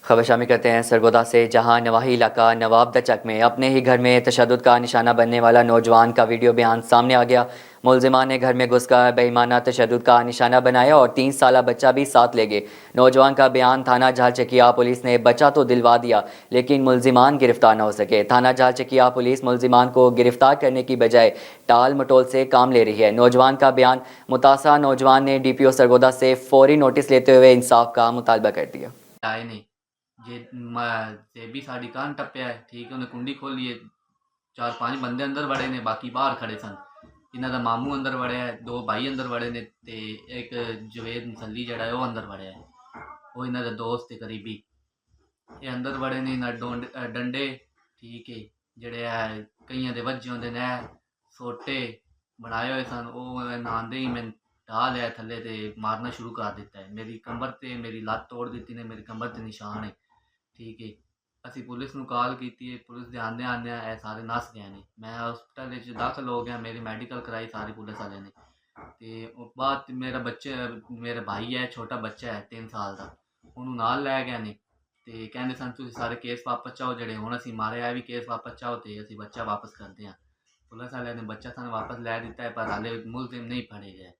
खबर शामिल करते हैं सरगोदा से, जहां नवाही इलाका नवाब चक में अपने ही घर में तशद्दुद का निशाना बनने वाला नौजवान का वीडियो बयान सामने आ गया। मुलजिमान ने घर में घुसकर बेईमाना तशद्दुद का निशाना बनाया और 3 साल बच्चा भी साथ ले गए। नौजवान का बयान, थाना झालचकिया पुलिस ने बच्चा तो दिलवा दिया लेकिन मुलजिमान गिरफ्तार न हो सके। थाना झालचकिया पुलिस मुलजिमान को गिरफ्तार करने की बजाय टाल मटोल से काम ले रही है। नौजवान का बयान, मुतासा नौजवान ने DPO सरगोदा से फौरी नोटिस लेते हुए इंसाफ का मुतालबा कर दिया। आए नहीं जे जेबी साड़ी कान टप्पिया है, ठीक है, उन्हें कुंडी खोली है, 4-5 बंदे अंदर वड़े ने, बाकी बाहर खड़े सन। इन्हों का मामू अंदर वड़िया है, 2 भाई अंदर वड़े ने ते एक जवेद मसली जड़ा है वो अंदर वड़िया है, वो इन्हों का दोस्त है करीबी। ये अंदर वड़े ने, इन्हें डंडे, ठीक है, जड़े है कईयां दे वज्जे होंदे ने, सोटे बनाए हुए सन। वो नहांदे ही मैं ढा लिया थले ते मारना शुरू कर दिता है। मेरी कमर ते मेरी लत्त तोड़ दी ने, मेरी कमर ते निशान है, ठीक है। असी पुलिस नूं कॉल की, पुलिस दे आंदे आंदे ए सारे नस गए ने। मैं हॉस्पिटल दाखिल हो गया, मेरी मेडिकल कराई सारी पुलिस वाले ने। ते उस बाद मेरा भाई है, छोटा बच्चा है 3 साल का, उन्होंने नाल लै गए ने ते कहंदे सन तुसीं सारे केस वापस चाहो, जेड़े हुण असीं मारे भी केस वापस चाहो ते असीं बच्चा वापस करदे हां। पुलिस वाले ने बच्चा सानूं वापस लै दिता है, पर हाले मुलजिम नहीं फड़े गए।